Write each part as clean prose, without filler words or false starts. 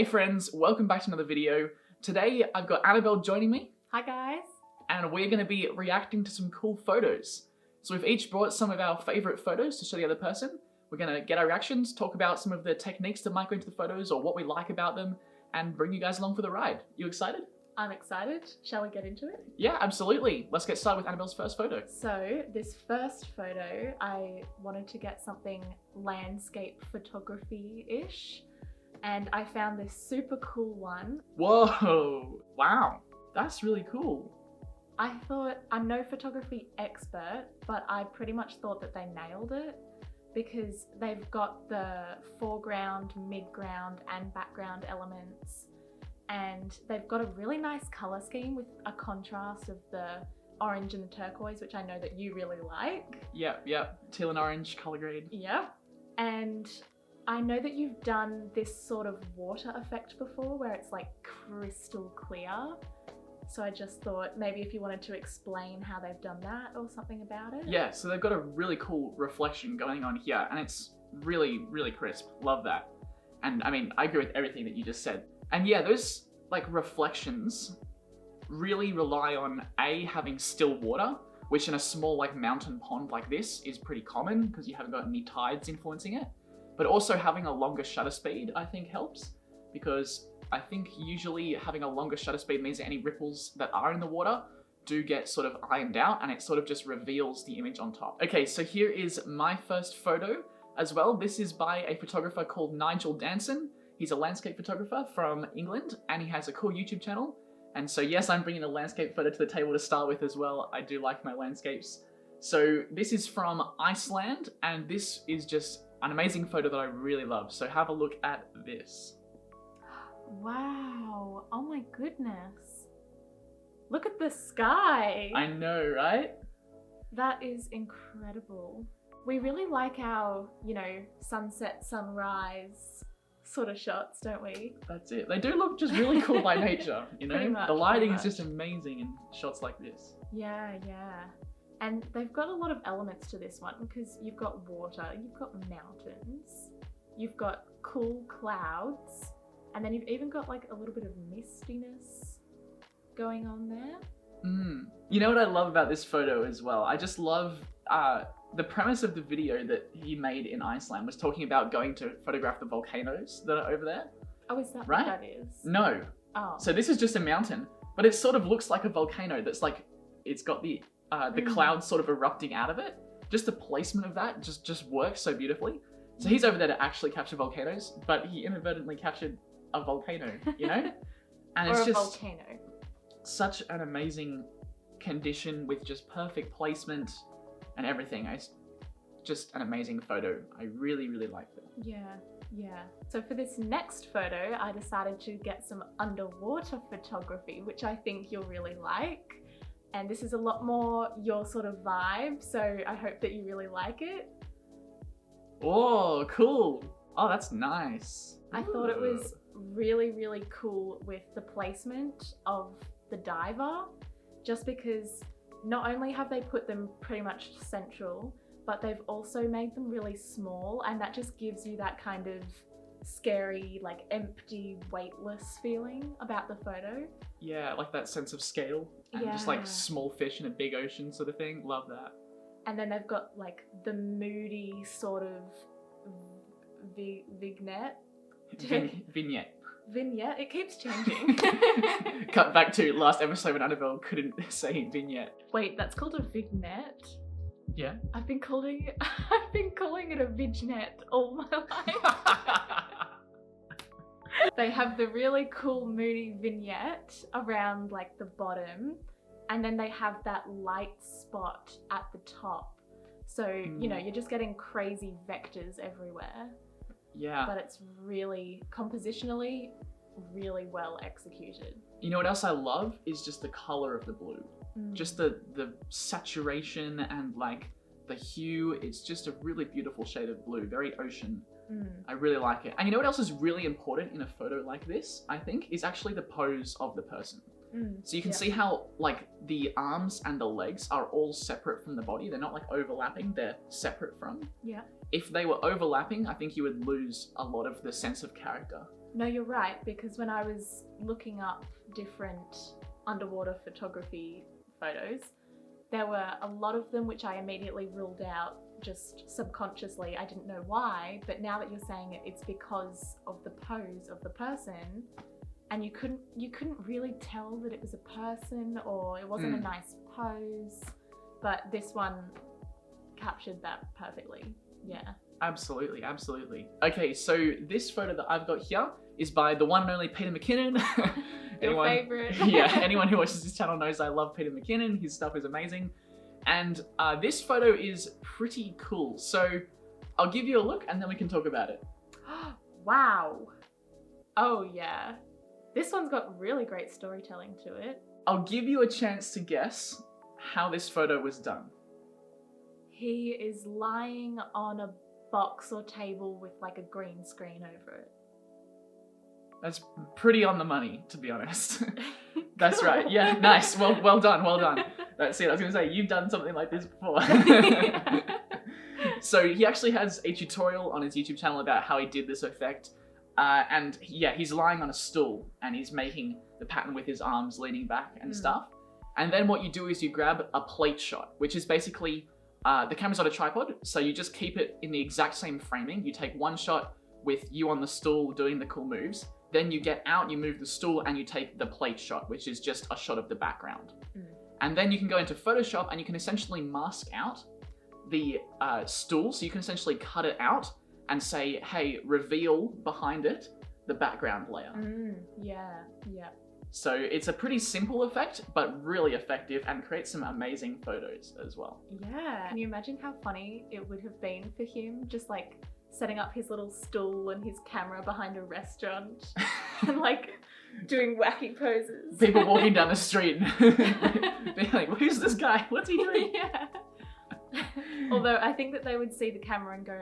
Hey friends, welcome back to another video. Today I've got Annabelle joining me. Hi guys. And we're going to be reacting to some cool photos. So we've each brought some of our favourite photos to show the other person. We're going to get our reactions, talk about some of the techniques that might go into the photos or what we like about them, and bring you guys along for the ride. You excited? I'm excited. Shall we get into it? Yeah, absolutely. Let's get started with Annabelle's first photo. So this first photo, I wanted to get something landscape photography-ish, and I found this super cool one. Whoa, wow, that's really cool. I thought, I'm no photography expert, but I pretty much thought that they nailed it because they've got the foreground, midground, and background elements. And they've got a really nice color scheme with a contrast of the orange and the turquoise, which I know that you really like. Yep, teal and orange color grade. Yep. And I know that you've done this sort of water effect before where it's like crystal clear. So I just thought maybe if you wanted to explain how they've done that or something about it. Yeah, so they've got a really cool reflection going on here, and it's really, really crisp. Love that. And I mean, I agree with everything that you just said. And yeah, those like reflections really rely on having still water, which in a small like mountain pond like this is pretty common because you haven't got any tides influencing it. But also having a longer shutter speed I think helps, because I think usually having a longer shutter speed means that any ripples that are in the water do get sort of ironed out, and it sort of just reveals the image on top. Okay, so here is my first photo as well. This is by a photographer called Nigel Danson. He's a landscape photographer from England, and he has a cool YouTube channel. And so yes, I'm bringing a landscape photo to the table to start with as well. I do like my landscapes. So this is from Iceland, and this is just an amazing photo that I really love. So have a look at this. Wow, oh my goodness. Look at the sky. I know, right? That is incredible. We really like our, sunset, sunrise sort of shots, don't we? That's it. They do look just really cool by nature, Pretty much, the lighting is just amazing in shots like this. Yeah. And they've got a lot of elements to this one because you've got water, you've got mountains, you've got cool clouds, and then you've even got like a little bit of mistiness going on there. You know what I love about this photo as well? I just love the premise of the video that he made in Iceland was talking about going to photograph the volcanoes that are over there. Oh, is that right? what that is? No. Oh. So this is just a mountain, but it sort of looks like a volcano that's like, it's got the clouds sort of erupting out of it. Just the placement of that just works so beautifully. So he's over there to actually capture volcanoes, but he inadvertently captured a volcano, And or it's a just volcano. Such an amazing condition with just perfect placement and everything. It's just an amazing photo. I really, really like that. Yeah. So for this next photo, I decided to get some underwater photography, which I think you'll really like. And this is a lot more your sort of vibe, so I hope that you really like it. Oh, cool. Oh, that's nice. I thought it was really, really cool with the placement of the diver, just because not only have they put them pretty much central, but they've also made them really small, and that just gives you that kind of scary, like empty, weightless feeling about the photo. Yeah, like that sense of scale and just like small fish in a big ocean sort of thing. Love that. And then they've got like the moody sort of vignette. Vignette, it keeps changing. Cut back to last episode when Annabelle couldn't say vignette. Wait, that's called a vignette? Yeah. I've been calling it a vignette all my life. They have the really cool moody vignette around like the bottom, and then they have that light spot at the top. So, you're just getting crazy vectors everywhere. Yeah. But it's really, compositionally, really well executed. You know what else I love is just the color of the blue. Just the saturation and like the hue. It's just a really beautiful shade of blue, very ocean. I really like it. And you know what else is really important in a photo like this, I think, is actually the pose of the person. So you can see how like the arms and the legs are all separate from the body. They're not like overlapping, they're separate from. Yeah. If they were overlapping, I think you would lose a lot of the sense of character. No, you're right, because when I was looking up different underwater photography photos, there were a lot of them which I immediately ruled out just subconsciously. I didn't know why, but now that you're saying it, it's because of the pose of the person, and you couldn't really tell that it was a person or it wasn't a nice pose, but this one captured that perfectly. Yeah. Absolutely, absolutely. Okay, so this photo that I've got here is by the one and only Peter McKinnon. Your favourite. Yeah, anyone who watches this channel knows I love Peter McKinnon. His stuff is amazing. And this photo is pretty cool. So I'll give you a look and then we can talk about it. Wow. Oh yeah. This one's got really great storytelling to it. I'll give you a chance to guess how this photo was done. He is lying on a box or table with like a green screen over it. That's pretty on the money, to be honest. That's right. Yeah, nice. Well done, well done. That's it. I was going to say, you've done something like this before. So he actually has a tutorial on his YouTube channel about how he did this effect. And yeah, he's lying on a stool and he's making the pattern with his arms leaning back and stuff. And then what you do is you grab a plate shot, which is basically, the camera's on a tripod, so you just keep it in the exact same framing. You take one shot with you on the stool doing the cool moves, then you get out, you move the stool, and you take the plate shot, which is just a shot of the background. And then you can go into Photoshop and you can essentially mask out the stool, so you can essentially cut it out and say, hey, reveal behind it the background layer. Yeah. So it's a pretty simple effect, but really effective and creates some amazing photos as well. Yeah. Can you imagine how funny it would have been for him just like setting up his little stool and his camera behind a restaurant and like doing wacky poses? People walking down the street being like, who's this guy? What's he doing? Yeah. Although I think that they would see the camera and go,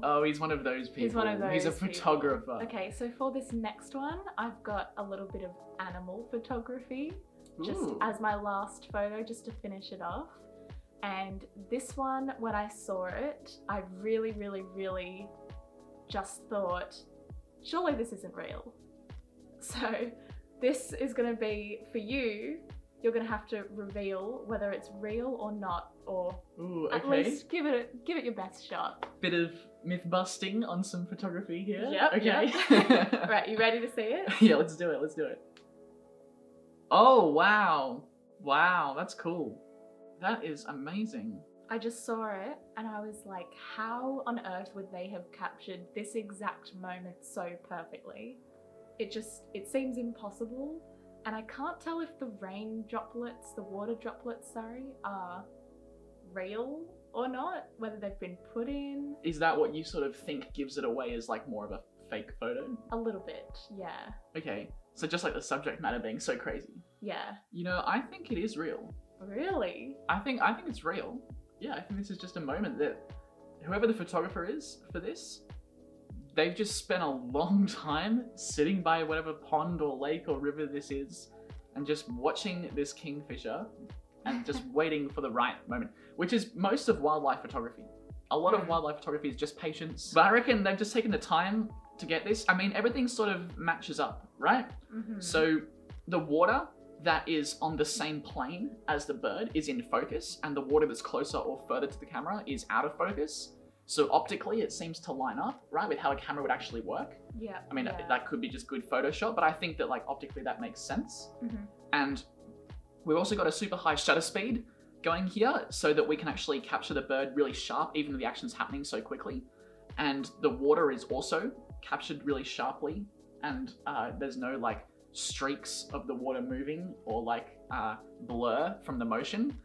oh, he's one of those people. He's one of those He's a people. photographer. Okay, so for this next one, I've got a little bit of animal photography, just as my last photo, just to finish it off. And this one, when I saw it, I really, really, really just thought, surely this isn't real. So this is gonna be, for you, you're gonna have to reveal whether it's real or not, or at least give it your best shot. Bit of myth busting on some photography here. Yep. Okay. Yep. Right, you ready to see it? Yeah, let's do it. Let's do it. Oh wow, that's cool. That is amazing. I just saw it and I was like, how on earth would they have captured this exact moment so perfectly? It seems impossible. And I can't tell if the water droplets, are real or not, whether they've been put in. Is that what you sort of think gives it away as like more of a fake photo? A little bit, yeah. Okay, so just like the subject matter being so crazy. Yeah. You know, I think it is real. Really? I think it's real. Yeah, I think this is just a moment that whoever the photographer is for this, they've just spent a long time sitting by whatever pond or lake or river this is and just watching this kingfisher and just waiting for the right moment, which is most of wildlife photography. A lot of wildlife photography is just patience. But I reckon they've just taken the time to get this. I mean, everything sort of matches up, right? So the water that is on the same plane as the bird is in focus, and the water that's closer or further to the camera is out of focus. So optically, it seems to line up, right, with how a camera would actually work. Yeah. I mean, that could be just good Photoshop, but I think that like optically that makes sense. And we've also got a super high shutter speed going here so that we can actually capture the bird really sharp, even though the action's happening so quickly. And the water is also captured really sharply, and there's no like streaks of the water moving or like blur from the motion.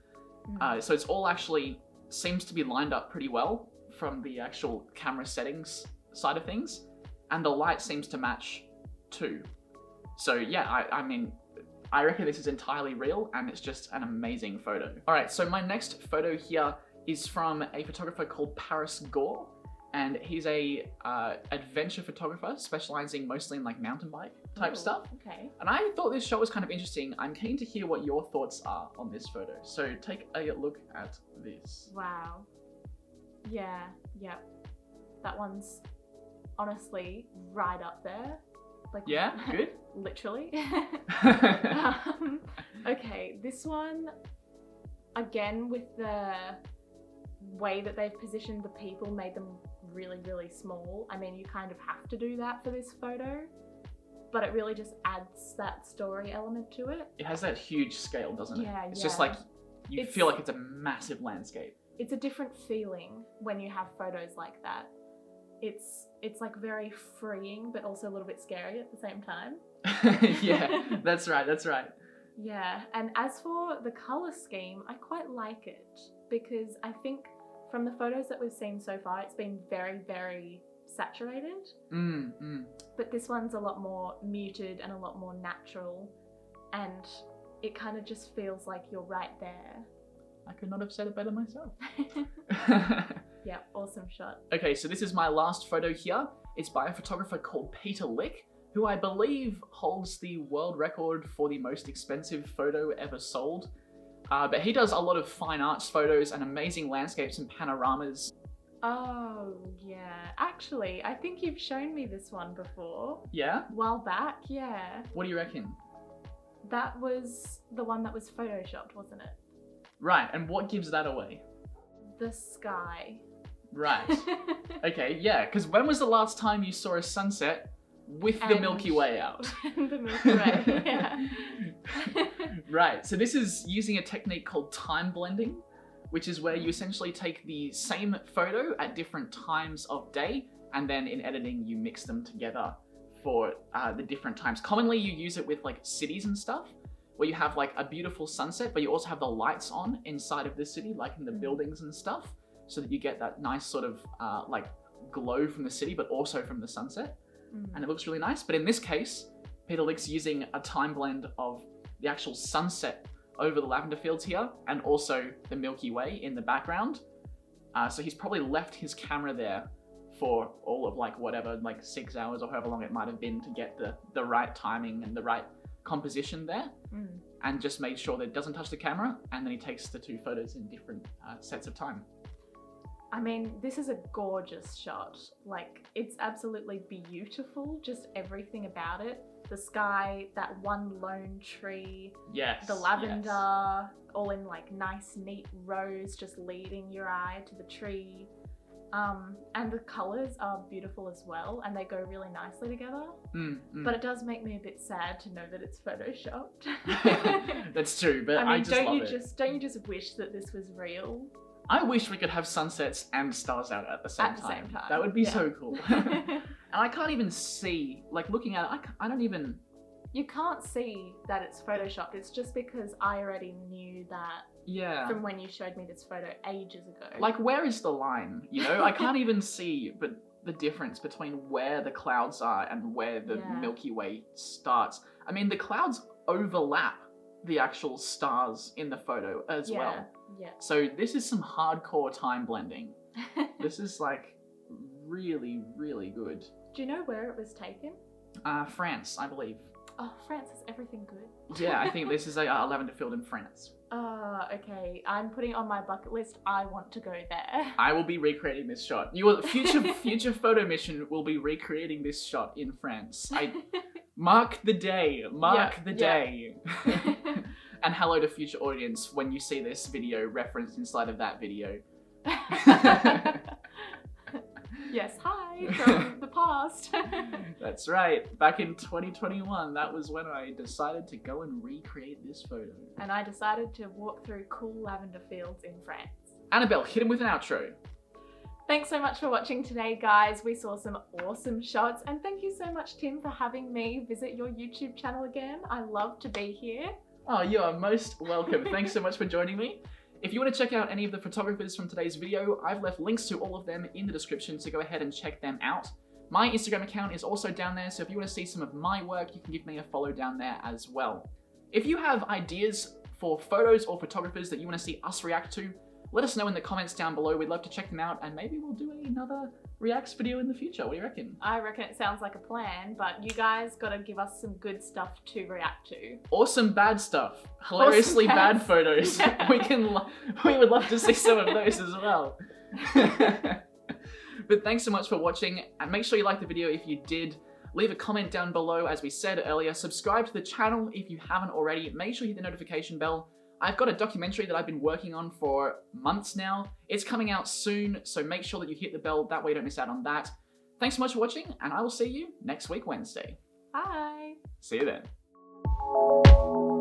So it's all actually seems to be lined up pretty well from the actual camera settings side of things, and the light seems to match too. So yeah, I mean, I reckon this is entirely real and it's just an amazing photo. All right, so my next photo here is from a photographer called Paris Gore, and he's a adventure photographer specializing mostly in like mountain bike type stuff. Okay. And I thought this shot was kind of interesting. I'm keen to hear what your thoughts are on this photo. So take a look at this. Wow. Yeah, yep. That one's honestly right up there. Like, Yeah, good. Literally. Okay, this one, again, with the way that they've positioned the people, made them really, really small. I mean, you kind of have to do that for this photo, but it really just adds that story element to it. It has that huge scale, doesn't it? Yeah, It's just like, you feel like it's a massive landscape. It's a different feeling when you have photos like that. It's like very freeing, but also a little bit scary at the same time. Yeah, that's right. Yeah, and as for the color scheme, I quite like it because I think from the photos that we've seen so far, it's been very, very saturated. But this one's a lot more muted and a lot more natural, and it kind of just feels like you're right there. I could not have said it better myself. Yeah, awesome shot. Okay, so this is my last photo here. It's by a photographer called Peter Lick, who I believe holds the world record for the most expensive photo ever sold. But he does a lot of fine arts photos and amazing landscapes and panoramas. Oh, yeah. Actually, I think you've shown me this one before. Yeah? A while back, yeah. What do you reckon? That was the one that was photoshopped, wasn't it? Right, and what gives that away? The sky. Right. Okay, yeah, because when was the last time you saw a sunset with the Milky Way out? The Milky Way, yeah. Right, so this is using a technique called time blending, which is where you essentially take the same photo at different times of day, and then in editing you mix them together for the different times. Commonly you use it with like cities and stuff, where you have like a beautiful sunset, but you also have the lights on inside of the city, like in the buildings and stuff, so that you get that nice sort of like glow from the city, but also from the sunset. And it looks really nice. But in this case, Peter Lick's using a time blend of the actual sunset over the lavender fields here, and also the Milky Way in the background. So he's probably left his camera there for all of like whatever, like 6 hours or however long it might have been to get the right timing and the right composition there, and just made sure that it doesn't touch the camera, and then he takes the two photos in different sets of time. I mean, this is a gorgeous shot. Like, it's absolutely beautiful, just everything about it. The sky, that one lone tree, yes, the lavender, all in like nice, neat rows, just leading your eye to the tree. And the colours are beautiful as well, and they go really nicely together. But it does make me a bit sad to know that it's photoshopped. That's true, but I mean, just love it. Don't you just wish that this was real? I wish we could have sunsets and stars out at the same time. That would be so cool. And I can't even see, like looking at it, I don't even... You can't see that it's photoshopped. It's just because I already knew that from when you showed me this photo ages ago. Like, where is the line? You know, I can't even see but the difference between where the clouds are and where the Milky Way starts. I mean, the clouds overlap the actual stars in the photo as well. Yeah. So this is some hardcore time blending. This is like really, really good. Do you know where it was taken? France, I believe. Oh, France is everything good. Yeah, I think this is a lavender field in France. Okay. I'm putting on my bucket list. I want to go there. I will be recreating this shot. Your future photo mission will be recreating this shot in France. Mark the day. Mark the day. And hello to future audience when you see this video referenced inside of that video. Yes, hi from the past. That's right. Back in 2021, that was when I decided to go and recreate this photo. And I decided to walk through cool lavender fields in France. Annabelle, hit him with an outro. Thanks so much for watching today, guys. We saw some awesome shots, and thank you so much, Tim, for having me visit your YouTube channel again. I love to be here. Oh, you are most welcome. Thanks so much for joining me. If you want to check out any of the photographers from today's video, I've left links to all of them in the description, so go ahead and check them out. My Instagram account is also down there, so if you want to see some of my work, you can give me a follow down there as well. If you have ideas for photos or photographers that you want to see us react to, let us know in the comments down below. We'd love to check them out, and maybe we'll do another reacts video in the future. What do you reckon? I reckon it sounds like a plan, but you guys gotta give us some good stuff to react to. Awesome bad stuff. Hilariously bad photos. Yeah. We would love to see some of those as well. But thanks so much for watching, and make sure you like the video if you did. Leave a comment down below, as we said earlier. Subscribe to the channel if you haven't already. Make sure you hit the notification bell. I've got a documentary that I've been working on for months now. It's coming out soon, so make sure that you hit the bell. That way you don't miss out on that. Thanks so much for watching, and I will see you next week, Wednesday. Bye. See you then.